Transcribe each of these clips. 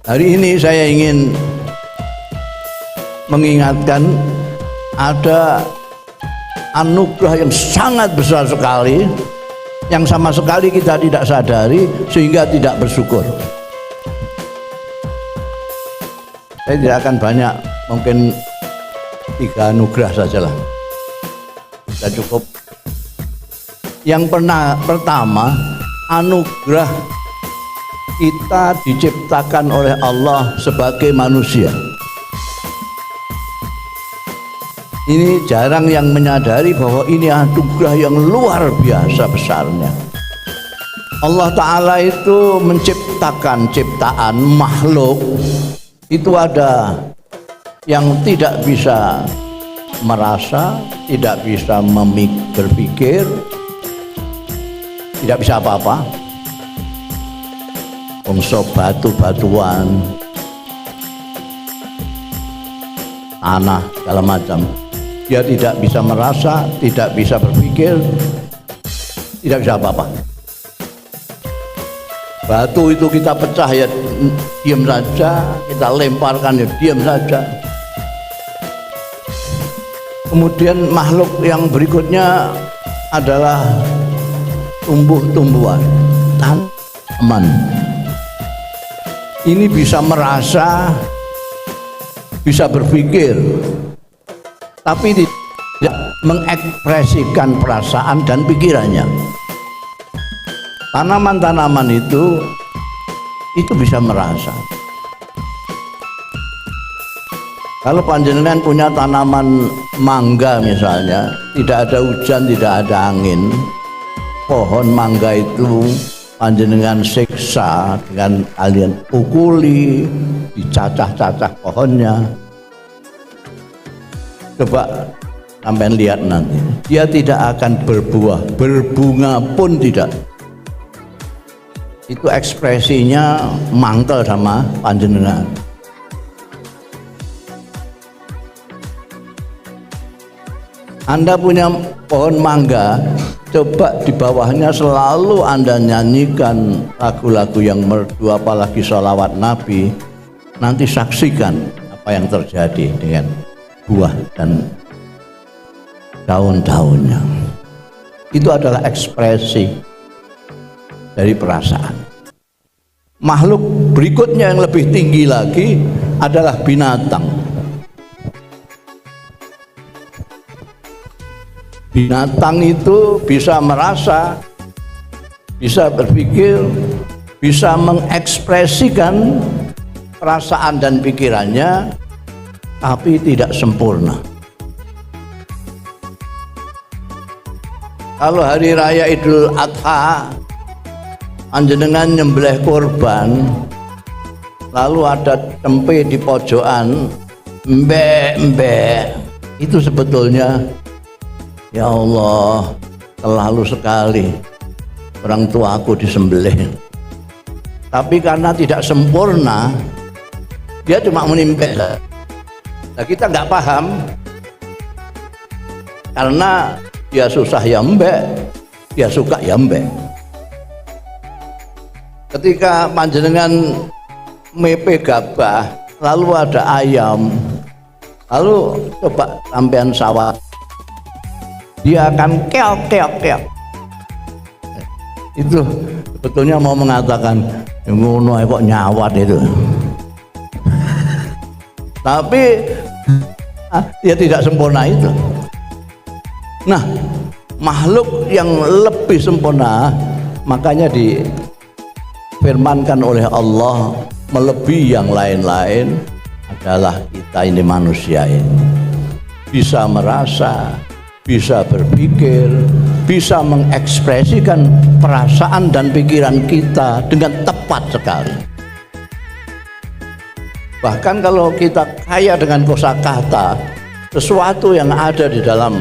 Hari ini saya ingin mengingatkan ada anugerah yang sangat besar sekali yang sama sekali kita tidak sadari sehingga tidak bersyukur. Saya tidak akan banyak, mungkin 3 anugerah sajalah, sudah cukup. Yang pertama, anugerah kita diciptakan oleh Allah sebagai manusia. Ini jarang yang menyadari bahwa ini anugerah yang luar biasa besarnya. Allah Ta'ala itu menciptakan ciptaan makhluk, itu ada yang tidak bisa merasa, tidak bisa berpikir, tidak bisa apa-apa. Bangsa batu-batuan, tanah, segala macam. Dia tidak bisa merasa, tidak bisa berpikir, tidak bisa apa-apa. Batu itu kita pecah ya diam saja, kita lemparkan ya diam saja. Kemudian makhluk yang berikutnya adalah tumbuh-tumbuhan, tanaman. Ini bisa merasa, bisa berpikir, tapi tidak mengekspresikan perasaan dan pikirannya. Tanaman-tanaman itu bisa merasa. Kalau panjenengan punya tanaman mangga misalnya, tidak ada hujan, tidak ada angin, pohon mangga itu panjenengan siksa dengan kalian pukuli, dicacah-cacah pohonnya. Coba sampai lihat nanti, dia tidak akan berbuah, berbunga pun tidak. Itu ekspresinya mangkel sama panjenengan. Anda punya pohon mangga, coba di bawahnya selalu Anda nyanyikan lagu-lagu yang merdu, apalagi sholawat Nabi. Nanti saksikan apa yang terjadi dengan buah dan daun-daunnya. Itu adalah ekspresi dari perasaan. Makhluk berikutnya yang lebih tinggi lagi adalah binatang. Binatang itu bisa merasa, bisa berpikir, bisa mengekspresikan perasaan dan pikirannya, tapi tidak sempurna. Kalau hari raya Idul Adha, panjenengan nyembelih korban, lalu ada tempe di pojokan, mbek, itu sebetulnya, ya Allah, terlalu sekali orang tua aku disembelih. Tapi karena tidak sempurna, dia cuma menimpel. Nah, kita nggak paham, karena dia susah ya mbek, dia suka ya mbek. Ketika panjenengan mepe gabah, lalu ada ayam, lalu coba sampean sawat, dia akan keok. Itu sebetulnya mau mengatakan ngono kok nyawat itu. Tapi dia tidak sempurna itu. Nah, makhluk yang lebih sempurna, makanya difirmankan oleh Allah, melebihi yang lain-lain adalah kita ini manusia ini. Bisa merasa, bisa berpikir, bisa mengekspresikan perasaan dan pikiran kita dengan tepat sekali. Bahkan kalau kita kaya dengan kosakata, sesuatu yang ada di dalam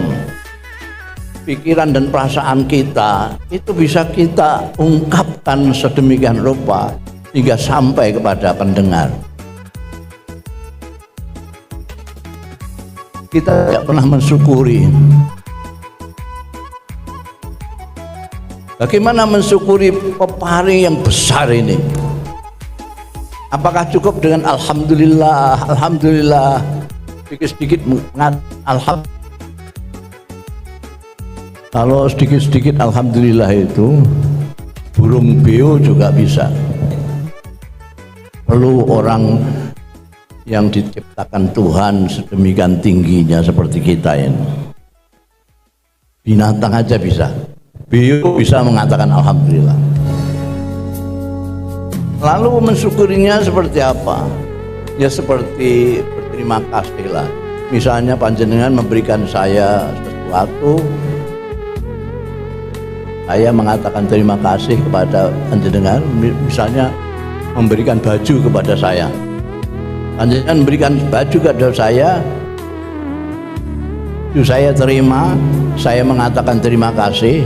pikiran dan perasaan kita itu bisa kita ungkapkan sedemikian rupa hingga sampai kepada pendengar. Kita tidak pernah mensyukuri. Bagaimana mensyukuri peparing yang besar ini? Apakah cukup dengan alhamdulillah, alhamdulillah, sedikit-sedikit alhamdulillah? Kalau sedikit-sedikit alhamdulillah itu burung beo juga bisa. Perlu orang yang diciptakan Tuhan sedemikian tingginya seperti kita ini. Binatang aja bisa. Beo bisa mengatakan alhamdulillah. Lalu mensyukurinya seperti apa? Ya seperti berterima kasih lah. Misalnya panjenengan memberikan saya sesuatu, saya mengatakan terima kasih kepada panjenengan, misalnya memberikan baju kepada saya. Panjenengan memberikan baju kepada saya, itu saya terima, saya mengatakan terima kasih,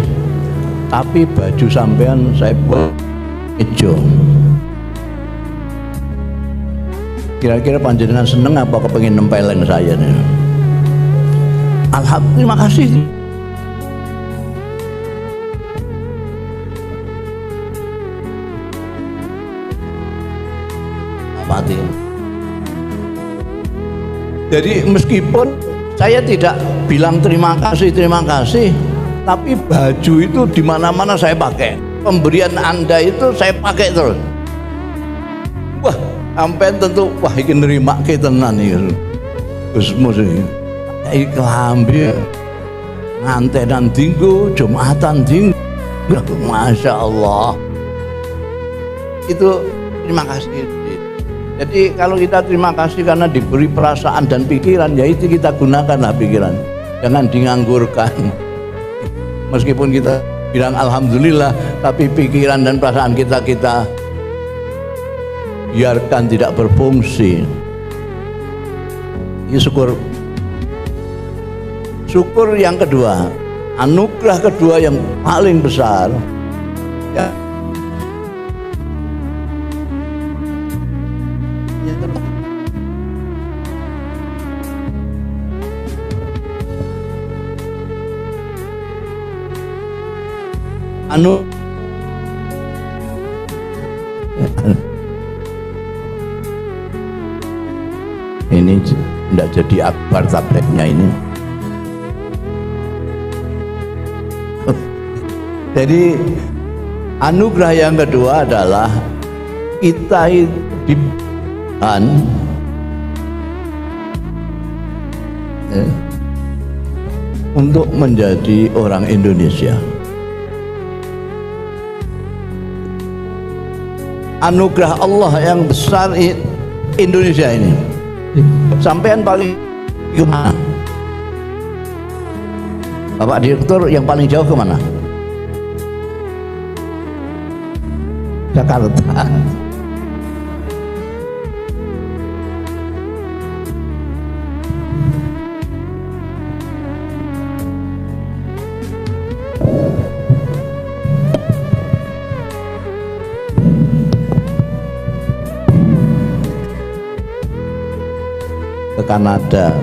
tapi baju sampean saya buat hijau. Kira-kira panjenengan seneng apa kepengen nempelin saya nih? Alhamdulillah, terima kasih. Mati. Jadi meskipun saya tidak bilang terima kasih, tapi baju itu di mana-mana saya pakai. Pemberian Anda itu saya pakai terus. Wah, sampai tentu wah iki nrimake tenan iki. Gusmus iki. Iki klambi ngantenan dinggo, Jumatan dinggo. Masya Allah. Itu terima kasih. Jadi kalau kita terima kasih karena diberi perasaan dan pikiran, ya itu kita gunakanlah pikiran. Jangan dianggurkan. Meskipun kita bilang alhamdulillah, tapi pikiran dan perasaan kita biarkan tidak berfungsi. Ini syukur. Syukur yang kedua, anugerah kedua yang paling besar, ya, ini tidak jadi akbar tabletnya ini. Jadi anugerah yang kedua adalah kita diberikan untuk menjadi orang Indonesia. Anugerah Allah yang besar Indonesia ini. Sampean paling kemana? Bapak Direktur yang paling jauh kemana? Jakarta. Ke Kanada.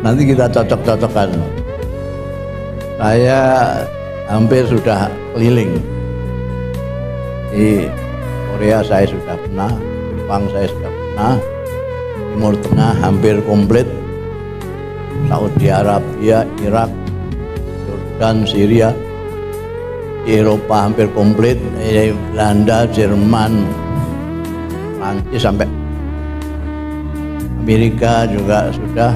Nanti kita cocok-cocokkan. Saya hampir sudah keliling. Di Korea saya sudah pernah, Jepang saya sudah pernah, Timur Tengah hampir komplit, Saudi Arabia, Irak, Jordan, Syria, di Eropa hampir komplit, Belanda, Jerman, Prancis sampai Amerika juga sudah.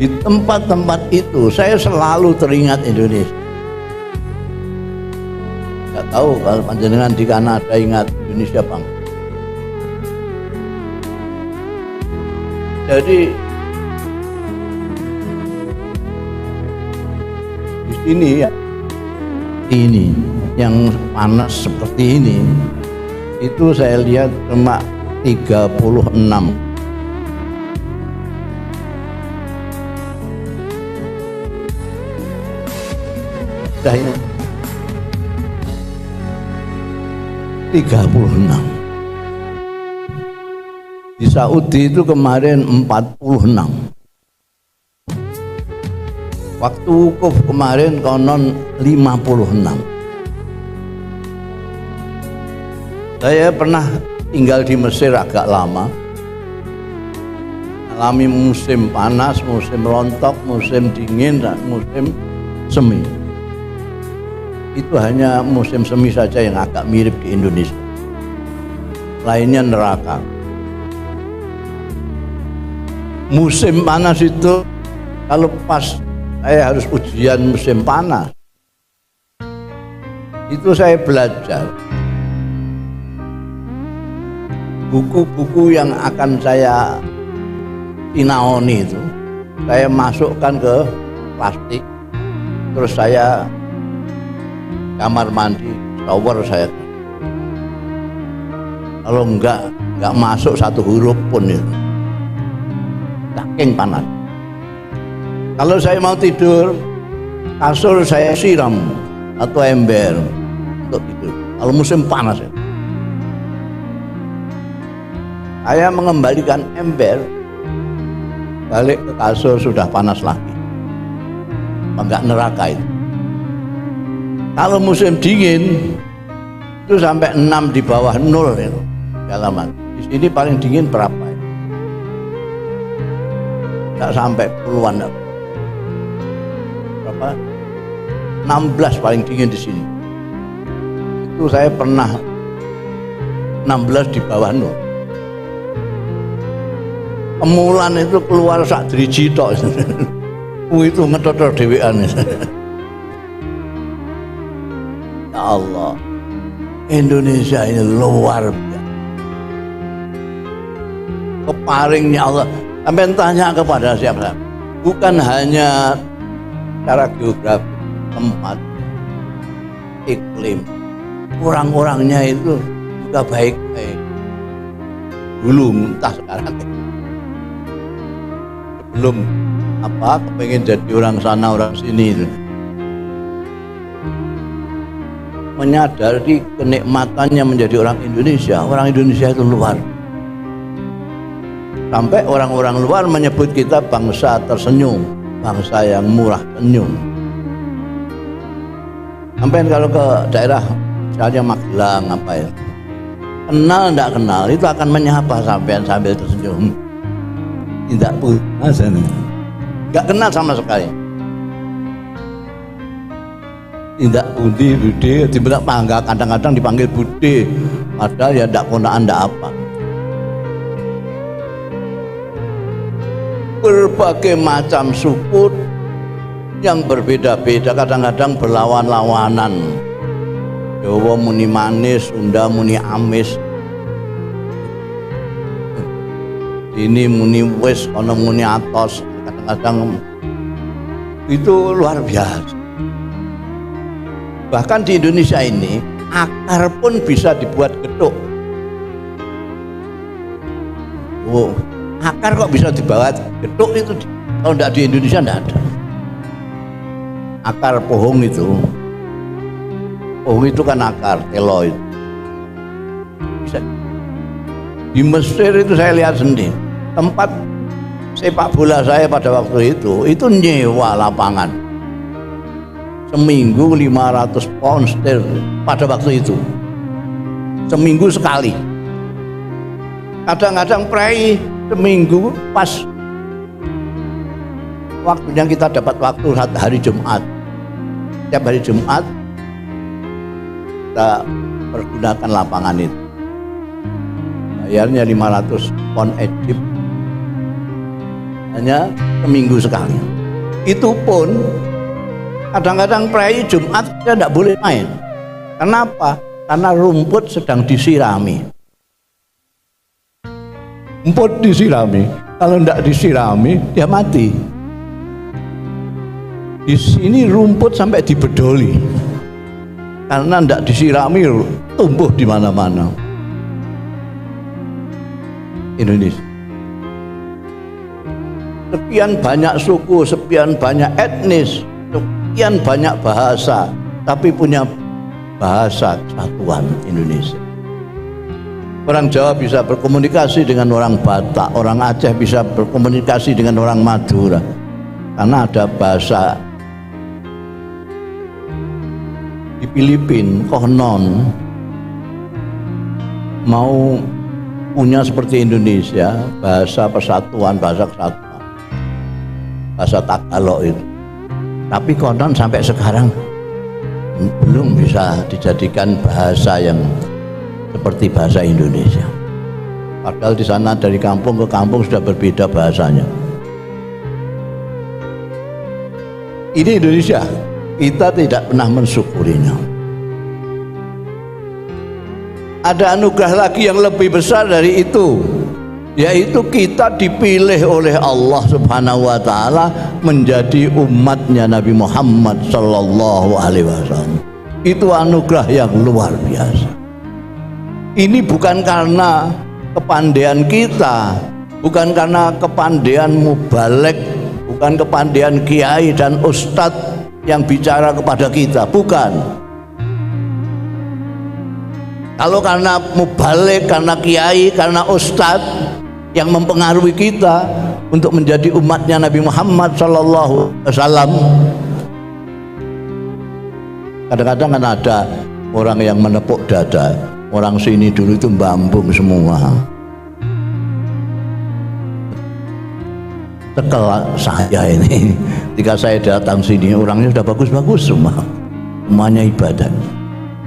Di tempat-tempat itu saya selalu teringat Indonesia. Tidak tahu kalau panjenengan di Kanada ingat Indonesia bang. Jadi di sini ya, ini yang panas seperti ini, itu saya lihat cuma 36. Ini 36. Di Saudi itu kemarin 46. Waktu wukuf kemarin konon 56. Saya pernah tinggal di Mesir agak lama, alami musim panas, musim rontok, musim dingin, dan musim semi. Itu hanya musim semi saja yang agak mirip di Indonesia. Lainnya neraka. Musim panas itu, kalau pas saya harus ujian musim panas, itu saya belajar buku-buku yang akan saya inaoni itu, saya masukkan ke plastik, terus saya kamar mandi, shower saya. Kalau enggak masuk satu huruf pun itu, saking panas. Kalau saya mau tidur, kasur saya siram atau ember untuk tidur. Kalau musim panas ya. Saya mengembalikan ember balik ke kasur sudah panas lagi. Enggak neraka itu. Kalau musim dingin itu sampai 6 di bawah 0 itu kedalaman. Di sini paling dingin berapa ya? Enggak sampai puluhan. Berapa? 16 paling dingin di sini. Itu saya pernah 16 di bawah 0. Kemulan itu keluar sak driji tok. Itu ngetotor dhewean. Ya Allah, Indonesia ini luar biasa. Keparingnya Allah. Sampai tanya kepada siapa? Bukan hanya secara geografi, tempat, iklim, orang-orangnya itu juga baik-baik. Dulu entah sekarang. Belum kepengen jadi orang sana orang sini itu. Menyadari kenikmatannya menjadi orang Indonesia itu luar. Sampai orang-orang luar menyebut kita bangsa tersenyum, bangsa yang murah senyum. Sampai kalau ke daerah misalnya Magelang apa ya, kenal enggak kenal itu akan menyapa sampean sambil tersenyum. Tidak punya, nggak kenal sama sekali. Tidak budi, tiba-tiba panggil, kadang-kadang dipanggil budi, padahal ya tidak konaan, tidak apa. Berbagai macam suku yang berbeda-beda, kadang-kadang berlawan-lawanan. Jawa muni manis, Sunda muni amis. Ini muni wis, ono muni atos, kadang-kadang itu luar biasa. Bahkan di Indonesia ini akar pun bisa dibuat getuk. Oh, akar kok bisa dibawa getuk itu? Kalau tidak di Indonesia tidak ada. Akar pohon itu kan akar telo itu. Bisa. Di Mesir itu saya lihat sendiri, tempat sepak bola saya pada waktu itu nyewa lapangan seminggu 500 pound sterling pada waktu itu, seminggu sekali. Kadang-kadang prei seminggu pas waktunya kita dapat waktu hari Jumat. Setiap hari Jumat kita pergunakan lapangan itu. Bayarnya 500 pound Egypt, hanya seminggu sekali. Itu pun kadang-kadang prei Jumat kita tidak boleh main. Kenapa? Karena rumput sedang disirami. Rumput disirami, kalau tidak disirami dia mati. Di sini rumput sampai dibedoli karena tidak disirami, tumbuh di mana-mana. Indonesia. Sekian banyak suku, sekian banyak etnis, sekian banyak bahasa, tapi punya bahasa kesatuan Indonesia. Orang Jawa bisa berkomunikasi dengan orang Batak, orang Aceh bisa berkomunikasi dengan orang Madura, karena ada bahasa di Filipina konon mau punya seperti Indonesia, bahasa persatuan, bahasa kesatuan, bahasa Tagalog itu. Tapi konon sampai sekarang belum bisa dijadikan bahasa yang seperti bahasa Indonesia. Padahal di sana dari kampung ke kampung sudah berbeda bahasanya. Ini Indonesia, kita tidak pernah mensyukurinya. Ada anugerah lagi yang lebih besar dari itu, yaitu kita dipilih oleh Allah Subhanahu wa Ta'ala menjadi umatnya Nabi Muhammad Sallallahu Alaihi Wasallam. Itu anugerah yang luar biasa. Ini bukan karena kepandaian kita, bukan karena kepandaian mubalek, bukan kepandaian kiai dan ustadz yang bicara kepada kita, bukan. Kalau karena mubalek, karena kiai, karena ustadz yang mempengaruhi kita untuk menjadi umatnya Nabi Muhammad Sallallahu Alaihi Wasallam, kadang-kadang kan ada orang yang menepuk dada, orang sini dulu itu bambung semua. Tekel saya ini, ketika saya datang sini orangnya sudah bagus-bagus semua, semuanya ibadah.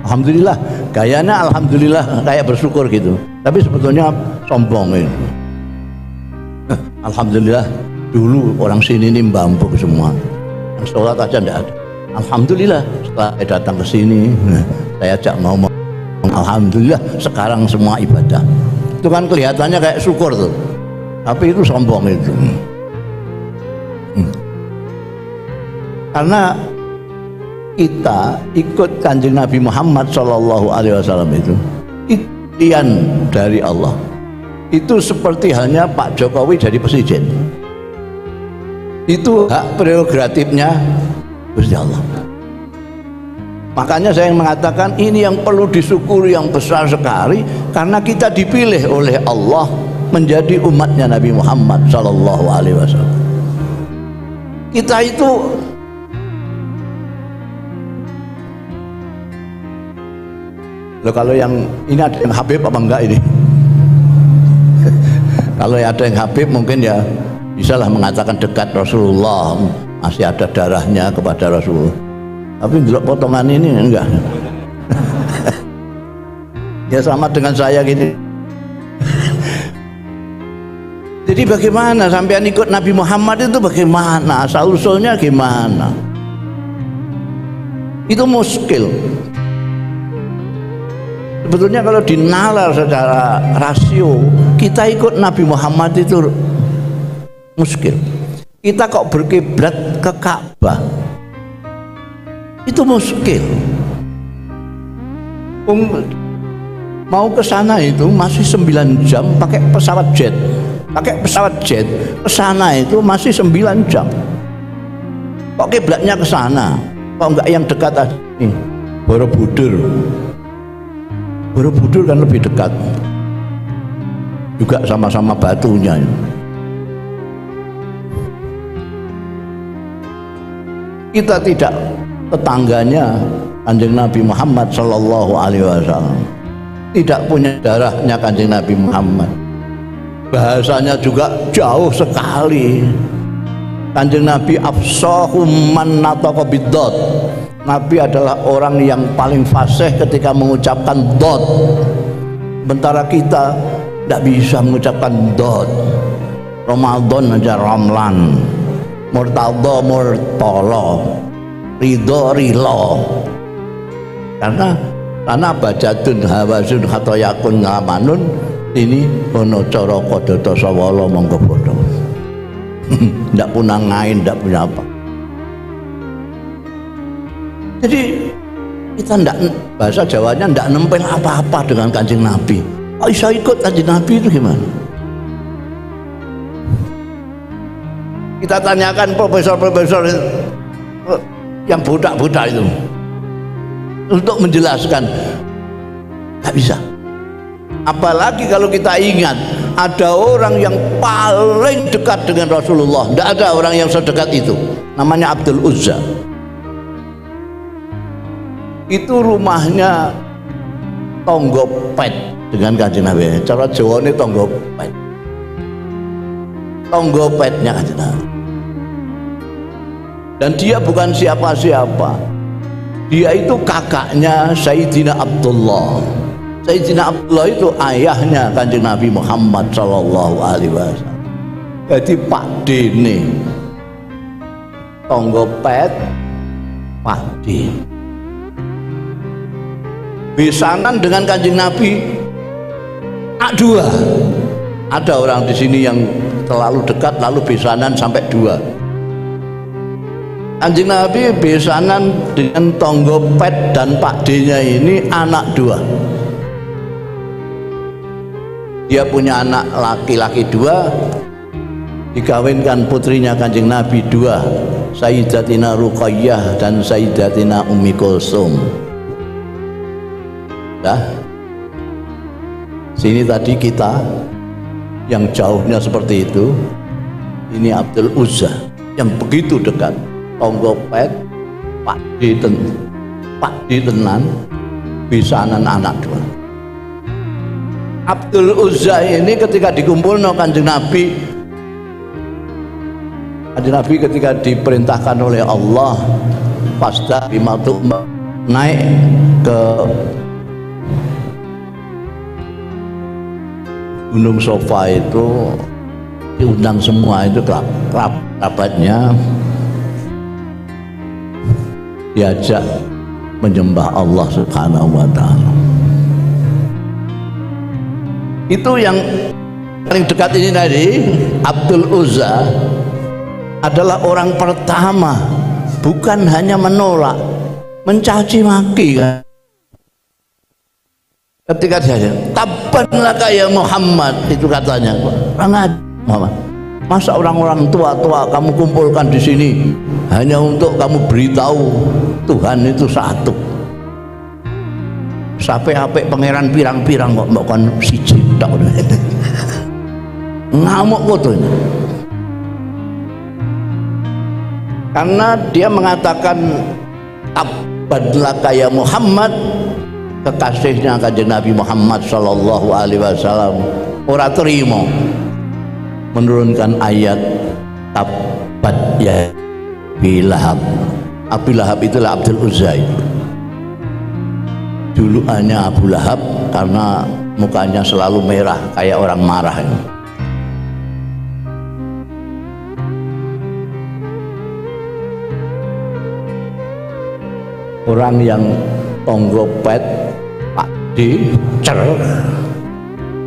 Alhamdulillah, gayanya alhamdulillah kayak bersyukur gitu. Tapi sebetulnya sombong ini. Alhamdulillah dulu orang sini ini bambung semua, yang sholat aja enggak ada. Alhamdulillah setelah saya datang ke sini, saya ajak ngomong, alhamdulillah sekarang semua ibadah. Itu kan kelihatannya kayak syukur tuh, tapi itu sombong itu. Karena kita ikut Kanjeng Nabi Muhammad Sallallahu Alaihi Wasallam itu pilihan dari Allah. Itu seperti halnya Pak Jokowi jadi presiden. Itu hak prerogatifnya Gusti Allah. Makanya saya mengatakan ini yang perlu disyukuri yang besar sekali, karena kita dipilih oleh Allah menjadi umatnya Nabi Muhammad Sallallahu Alaihi Wasallam. Kita itu loh, kalau yang ini ada yang Habib apa enggak ini? Kalau ada yang Habib mungkin ya bisalah mengatakan dekat Rasulullah, masih ada darahnya kepada Rasulullah. Tapi delok potongan ini enggak. Ya sama dengan saya gini. Jadi bagaimana sampean ikut Nabi Muhammad itu, bagaimana asal usulnya gimana? Itu muskil. Sebetulnya kalau dinalar secara rasio, kita ikut Nabi Muhammad itu muskil. Kita kok berkiblat ke Ka'bah, itu muskil. Mau ke sana itu masih 9 jam pakai pesawat jet. Pakai pesawat jet ke sana itu masih 9 jam. Kok kiblatnya ke sana? Kok enggak yang dekat aja nih? Borobudur. Borobudur kan lebih dekat, juga sama-sama batunya. Kita tidak tetangganya Kanjeng Nabi Muhammad Sallallahu Alaihi Wasallam, tidak punya darahnya Kanjeng Nabi Muhammad. Bahasanya juga jauh sekali. Kanjeng Nabi afsahum man nataqa bid-dad. Nabi adalah orang yang paling fasih ketika mengucapkan dot. Sementara kita tidak bisa mengucapkan dot. Ramadan aja Ramlan, Murtadha Murtala, Ridho Rilo. Karena bajatun hawasun khatoyakun ngamanun, ini ono cara kodota sawala monggo bodho. Tidak punya ngain, tidak punya apa. Jadi kita ndak, bahasa Jawanya ndak nempel apa-apa dengan Kanjeng Nabi. Oh, bisa ikut Kanjeng Nabi itu gimana? Kita tanyakan profesor-profesor yang budak-budak itu untuk menjelaskan, nggak bisa. Apalagi kalau kita ingat ada orang yang paling dekat dengan Rasulullah, nggak ada orang yang sedekat itu, namanya Abdul Uzza. itu rumahnya tonggo pet dengan Kanjeng Nabi. Cara Jawane tonggo pet. Tonggo petnya Kanjeng Nabi. Dan dia bukan siapa-siapa. Dia itu kakaknya Sayyidina Abdullah. Sayyidina Abdullah itu ayahnya Kanjeng Nabi Muhammad sallallahu alaihi wasallam. Jadi Pak Dene. Tonggo pet Pak Dene. Besanan dengan Kanjeng Nabi dua. Ada orang di sini yang terlalu dekat lalu besanan sampai dua. Kanjeng Nabi besanan dengan tonggo pet dan Pak D-nya ini anak dua. Dia punya anak laki-laki dua, dikawinkan putrinya Kanjeng Nabi dua, Sayyidatina Ruqayyah dan Sayyidatina Ummi Kulsum. Nah, sini tadi kita yang jauhnya seperti itu, ini Abdul Uzza yang begitu dekat. Tonggo pet Pak D tenan besanan anak dua. Abdul Uzza ini ketika dikumpulno Kanjeng Nabi ketika diperintahkan oleh Allah pasda bimatu naik ke Gunung Sofa itu, diundang semua itu kerabatnya, diajak menyembah Allah Subhanahu wa ta'ala. Itu yang paling dekat ini tadi, Abdul Uzza adalah orang pertama, bukan hanya menolak, mencaci maki kan. Ketika dia tabban laka ya Muhammad, itu katanya, Muhammad, masa orang-orang tua-tua kamu kumpulkan di sini hanya untuk kamu beritahu Tuhan itu satu. Sampai pangeran pirang-pirang kok mbok kon siji tok. Ngamuk kowe. Karena dia mengatakan tabban laka ya Muhammad, kekasihnya Kanjeng Nabi Muhammad sallallahu alaihi wasallam ora terima menurunkan ayat tabbat ya Abi Lahab. Abi Lahab itulah Abdul Uzza. Julukannya Abu Lahab karena mukanya selalu merah kayak orang marah. Orang yang tonggo pet Pak D cer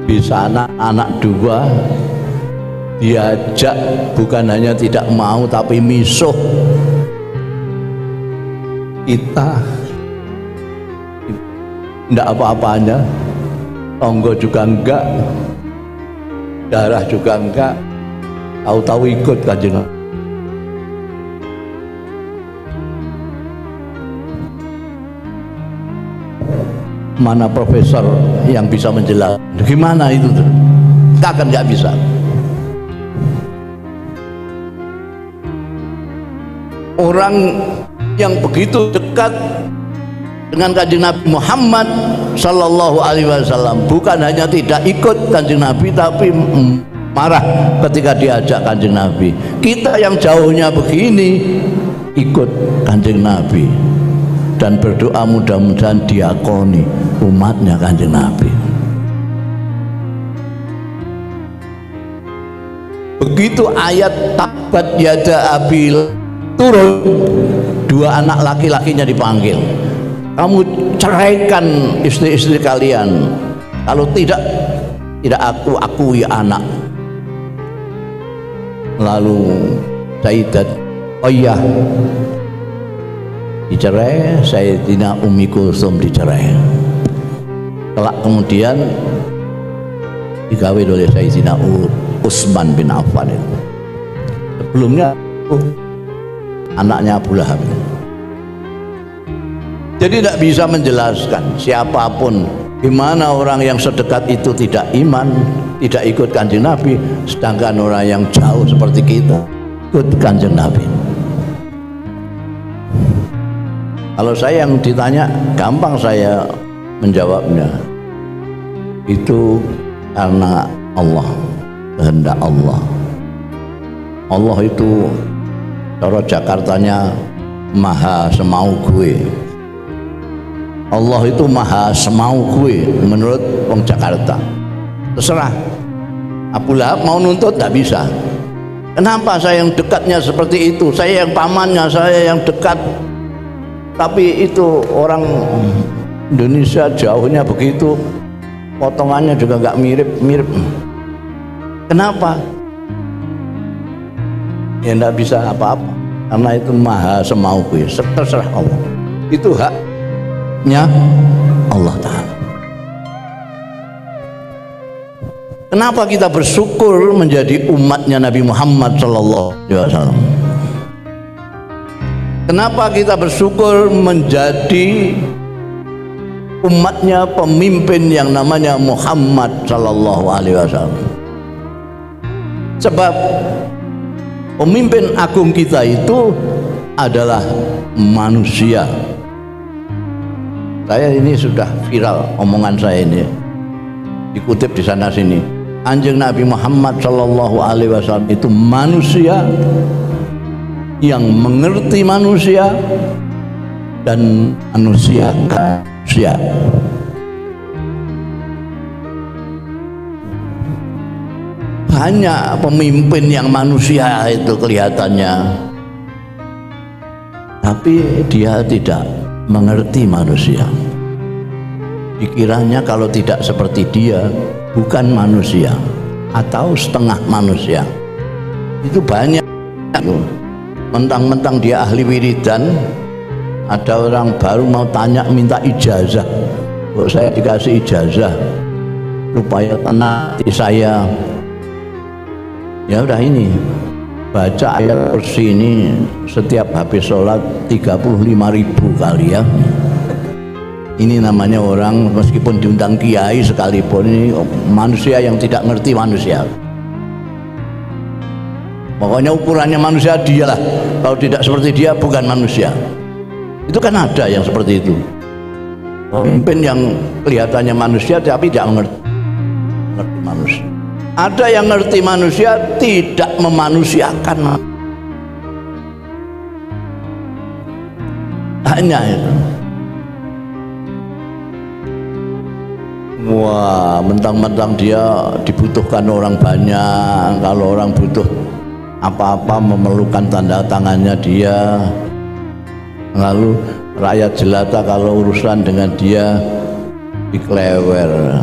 bisa anak dua, diajak bukan hanya tidak mau tapi misuh. Kita tidak apa-apanya, tonggo juga enggak, darah juga enggak, tahu-tahu ikut Kanjeng Nabi. Mana profesor yang bisa menjelaskan gimana itu tuh? Kita kan nggak bisa. Orang yang begitu dekat dengan Kanjeng Nabi Muhammad sallallahu alaihi wasallam bukan hanya tidak ikut Kanjeng Nabi tapi marah ketika diajak Kanjeng Nabi. Kita yang jauhnya begini ikut Kanjeng Nabi dan berdoa mudah-mudahan diakoni umatnya Kanjeng Nabi. Begitu ayat tabbat yada Abi turun, dua anak laki-lakinya dipanggil. Kamu ceraikan istri-istri kalian, kalau tidak aku akui anak. Lalu Sayyidat Ruqayyah dicerai, Sayyidina Ummi Kulsum dicerai. Kelak kemudian dikawin oleh Sayyidina Utsman bin Affan. Sebelumnya anaknya Abu Lahab. Jadi tidak bisa menjelaskan siapapun gimana orang yang sedekat itu tidak iman, tidak ikut Kanjeng Nabi, sedangkan orang yang jauh seperti kita ikut Kanjeng Nabi. Kalau saya yang ditanya, gampang saya menjawabnya. Itu karena Allah, kehendak Allah. Allah itu cara Jakartanya maha semau gue. Allah itu maha semau gue menurut wong Jakarta. Terserah. Abu Lahab mau nuntut tidak bisa. Kenapa saya yang dekatnya seperti itu? Saya yang pamannya, saya yang dekat. Tapi itu orang Indonesia jauhnya begitu, potongannya juga nggak mirip-mirip. Kenapa? Ya nggak bisa apa-apa, karena itu maha semau gue, terserah Allah. Itu haknya Allah Ta'ala. Kenapa kita bersyukur menjadi umatnya Nabi Muhammad SAW? Kenapa kita bersyukur menjadi umatnya pemimpin yang namanya Muhammad SAW? Sebab pemimpin agung kita itu adalah manusia. Saya ini sudah viral omongan saya ini, dikutip di sana sini. Kanjeng Nabi Muhammad SAW itu manusia yang mengerti manusia dan manusia manusia. Banyak pemimpin yang manusia itu kelihatannya, tapi dia tidak mengerti manusia. Dikiranya kalau tidak seperti dia bukan manusia atau setengah manusia. Itu banyak. Mentang-mentang dia ahli wiridan, ada orang baru mau tanya minta ijazah. Kok saya dikasih ijazah supaya tenang hati saya. Ya udah, ini baca ayat kursi ini setiap habis sholat 35.000 kali ya. Ini namanya orang meskipun diundang kiai sekalipun, ini manusia yang tidak ngerti manusia. Pokoknya ukurannya manusia dialah, kalau tidak seperti dia bukan manusia. Itu kan ada yang seperti itu, pemimpin yang kelihatannya manusia tapi tidak ngerti manusia. Ada yang ngerti manusia tidak memanusiakan. Hanya itu. Wah, mentang-mentang dia dibutuhkan orang banyak. Kalau orang butuh apa-apa memerlukan tanda tangannya dia. Lalu rakyat jelata kalau urusan dengan dia diklewer,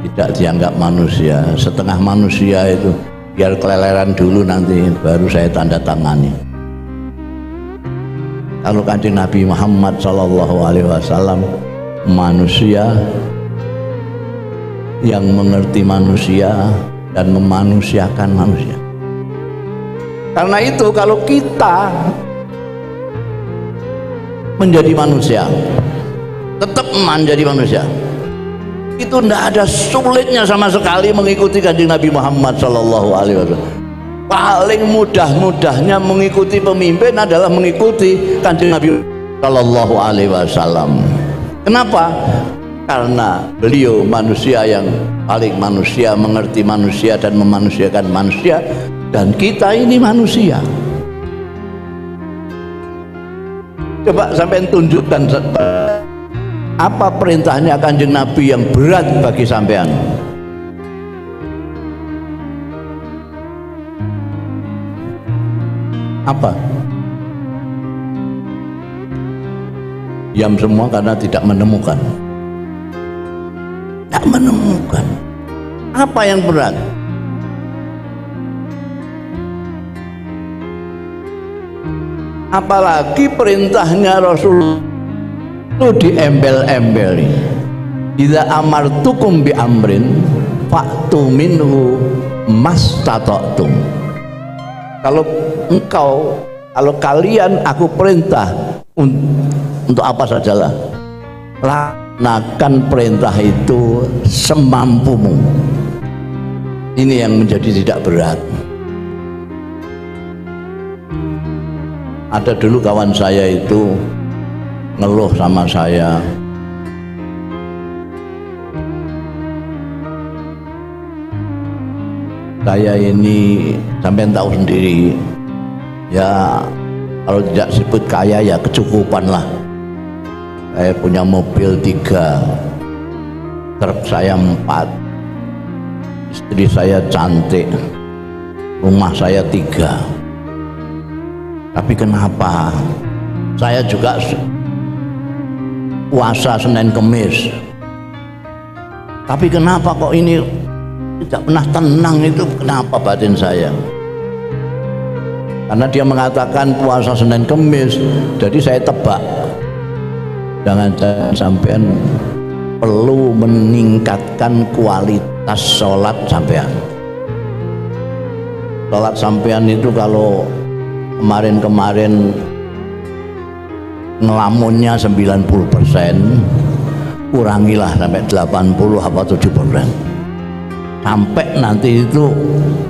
tidak dianggap manusia. Setengah manusia itu biar keleleran dulu, nanti baru saya tanda tangani. Kalau Kanjeng Nabi Muhammad SAW manusia yang mengerti manusia dan memanusiakan manusia. Karena itu kalau kita menjadi manusia, tetap menjadi manusia, itu tidak ada sulitnya sama sekali mengikuti Kanjeng Nabi Muhammad SAW. Paling mudah-mudahnya mengikuti pemimpin adalah mengikuti Kanjeng Nabi SAW. Kenapa? Karena beliau manusia yang paling manusia, mengerti manusia dan memanusiakan manusia, dan kita ini manusia. Coba sampean tunjukkan apa perintahnya Kanjeng Nabi yang berat bagi sampean. Apa? Diam semua karena tidak menemukan. Tidak menemukan. Apa yang berat? Apalagi perintahnya Rasul itu diembel-embeli. Idza amartukum bi amrin fa'tu minhu mastata'tum. Kalau kalian aku perintah untuk apa sajalah, laksanakan perintah itu semampumu. Ini yang menjadi tidak berat. Ada dulu kawan saya itu ngeluh sama saya. Saya ini sampai tahu sendiri, ya kalau tidak sebut kaya ya kecukupan lah. Saya punya mobil 3, truk saya 4, istri saya cantik, rumah saya 3. Tapi kenapa saya juga puasa Senin Kemis, tapi kenapa kok ini tidak pernah tenang? Itu kenapa batin saya? Karena dia mengatakan puasa Senin Kemis, jadi saya tebak, jangan sampean perlu meningkatkan kualitas sholat sampean. Sholat sampean itu kalau kemarin-kemarin ngelamunnya 90%, kurangilah sampai 80 apa 70%. Sampai nanti itu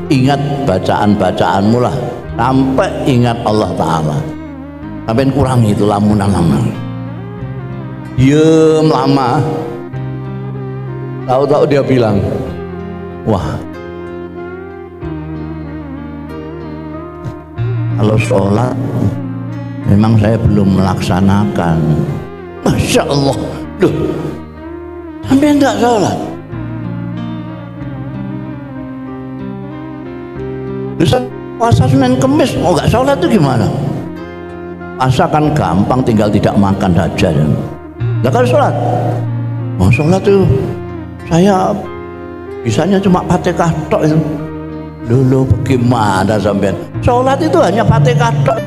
ingat bacaan-bacaanmu lah, sampai ingat Allah Ta'ala, sampai kurangi itu lamunan-lamunan. Diem lama, tahu-tahu dia bilang, wah, kalau sholat memang saya belum melaksanakan. Masya Allah, loh, sampai enggak sholat? Bisa puasa Senin Kemis, mau nggak sholat itu gimana? Puasa kan gampang, tinggal tidak makan saja. Nggak kan sholat? Mau sholat tuh saya bisanya cuma Fatihah tok itu. Dulu bagaimana sampean? Sholat itu hanya Fatihah tok.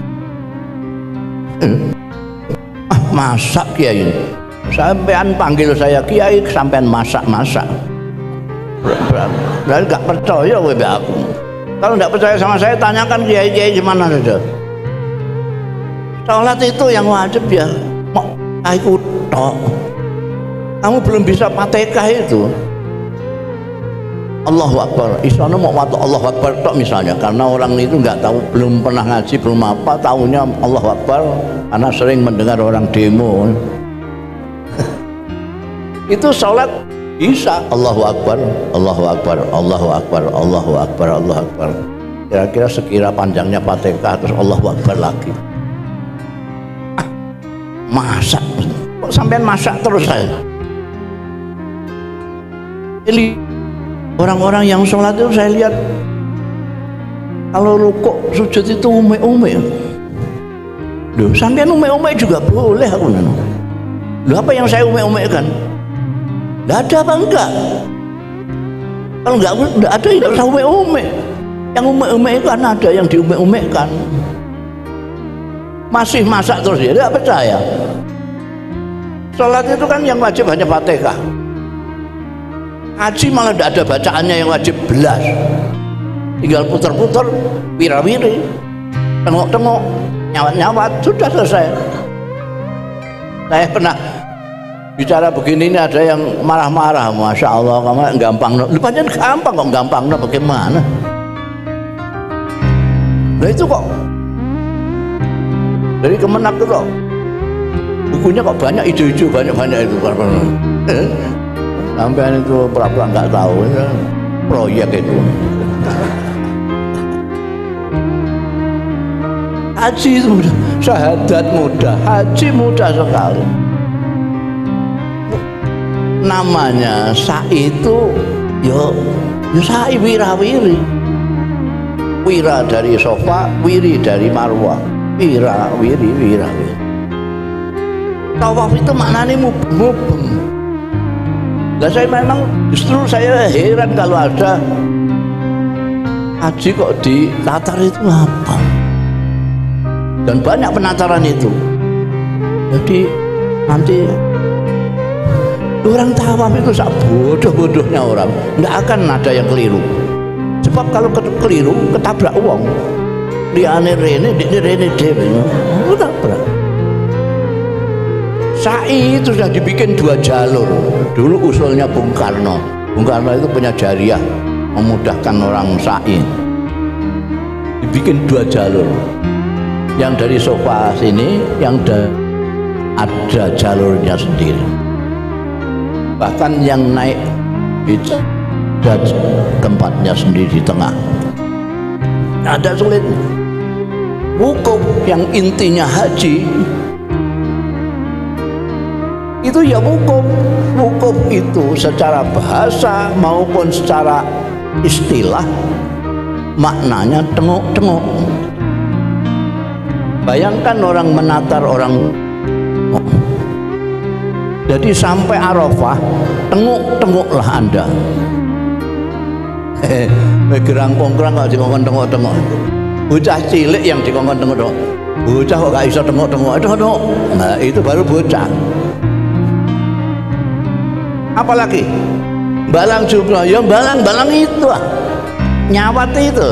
Masak kiai, sampean panggil saya kiai, sampean masak-masak. Berarti nggak percaya kowe mbek aku. Kalau nggak percaya sama saya, tanyakan kiai-kiai di mana saja. Sholat itu yang wajib ya, mau ikut tok. Kamu belum bisa Fatihah itu. Allahu Akbar, isana mau waktu Allahu Akbar tok misalnya, karena orang itu nggak tahu, belum pernah ngaji, belum apa, tahunya Allahu Akbar karena sering mendengar orang demo. Itu sholat bisa Allahu Akbar, Allahu Akbar, Allahu Akbar, Allahu Akbar, Allahu Akbar. Kira-kira sekira panjangnya Fatihah terus Allahu Akbar lagi. Masak, kok sampean masak terus saya? Jadi orang-orang yang sholat itu saya lihat kalau rukuk sujud itu ume-ume. Loh, sampean ume-ume juga boleh aku nana. Loh, apa yang saya ume-umekan? Nggak ada apa enggak? Kalau nggak ada, nggak usah ume-ume. Yang ume-ume kan ada yang diume-umekan. Masih masak terus dia, tidak percaya. Sholat itu kan yang wajib hanya Fatihah. Haji malah tidak ada bacaannya yang wajib belas. Tinggal putar-putar, wirawiri, tengok-tengok, nyawat-nyawat, sudah selesai. Saya pernah bicara begini, ini ada yang marah-marah, Masya Allah, kamu gampang. Lupanya gampang kok, gampang, bagaimana? Nah itu kok dari Kemenak itu kok bukunya kok banyak ijo-ijo, banyak-banyak itu. Sampai itu pura-pura nggak tahu ya, proyek itu. Haji itu mudah, syahadat mudah, haji mudah sekali. Namanya sa'i itu yo sa'i wirawiri. Wira dari sofa, wiri dari marwah. Wira, wiri, wira, wiri. Tawaf itu maknanya mubeng. Dan saya memang justru saya heran kalau ada haji kok ditatar itu apa. Dan banyak penataran itu. Jadi nanti orang tawaf itu sak bodoh-bodohnya orang, nggak akan ada yang keliru. Sebab kalau keliru ketabrak uang, liane rene dewe, ketabrak. Sa'i itu sudah dibikin 2 jalur. Dulu usulnya Bung Karno. Bung Karno itu punya jariah memudahkan orang sa'i. Dibikin 2 jalur. Yang dari sofa sini, yang dari ada jalurnya sendiri. Bahkan yang naik itu ada tempatnya sendiri di tengah. Ada sulit. Wukuf yang intinya haji itu ya wukuf. Wukuf itu secara bahasa maupun secara istilah maknanya tengok-tengok. Bayangkan orang menatar orang. Jadi sampai Arafah tengok-tengoklah Anda. Gerang kongkrang kalau dikongkon tengok-tengok. Bocah cilik yang dikongkon tengok-tengok. Bocah kok gak bisa tengok-tengok. Tengok. Nah itu baru bocah. Apalagi balang jumlah, ya balang itu nyawati itu.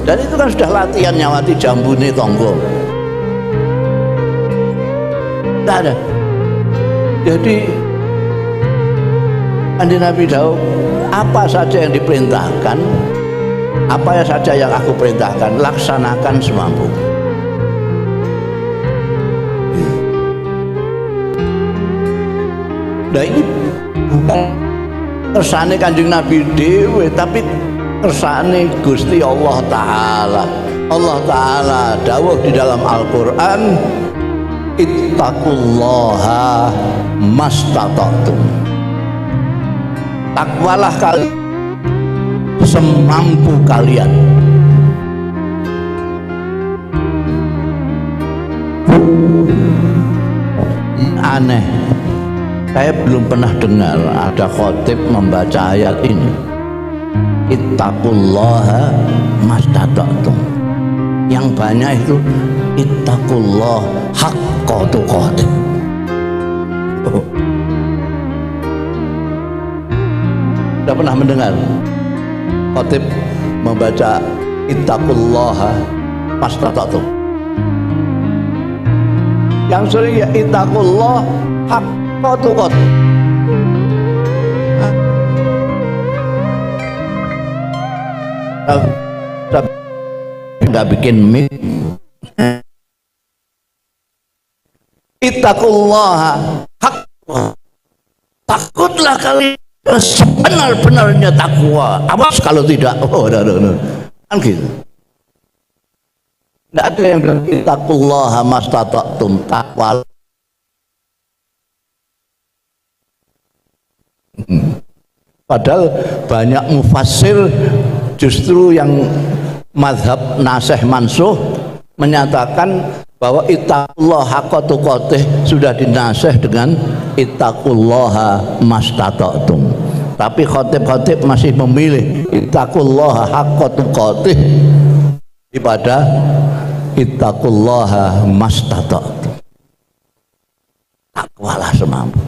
Dan itu kan sudah latihan nyawati jambune tonggo. Tidak ada. Jadi Kanjeng Nabi Daud, apa saja yang diperintahkan, apa saja yang aku perintahkan, laksanakan semampu. Nah ini bukan kersane Kanjeng Nabi dewe, tapi kersane Gusti Allah Ta'ala. Allah Ta'ala dawuh di dalam Al-Quran, ittaqullaha mastata'tum. Takwalah kalian semampu kalian. Aneh, saya belum pernah dengar ada khotib membaca ayat ini. Ittaqullaha mastata'tum. Yang banyak itu ittaqullah haqqa tuqatih. Sudah pernah mendengar khotib membaca ittaqullaha mastata'tum? Yang sering ya ittaqullah haqqa tuqatih. Nggak bikin mic. Ittaqullaha haqqa. Takutlah kalian sebenar-benarnya takwa. Awas kalau tidak. Oh, no. Kan gitu. Nggak ada yang bilang ittaqullaha mastata'tum, takwa. Padahal banyak mufassir justru yang mazhab nasih mansuh menyatakan bahwa ittaqullah haqqa tuqatih sudah dinasih dengan ittaqullaha mastata'tum. Tapi khotib-khotib masih memilih ittaqullaha haqqa tuqatih daripada ittaqullaha mastata'tum. Takwalah semampu.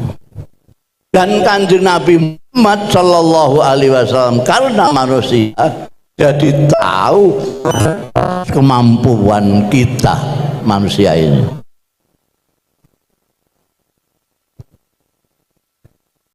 Dan Kanjeng Nabi Muhammad sallallahu alaihi wasallam karena manusia jadi tahu kemampuan kita manusia ini.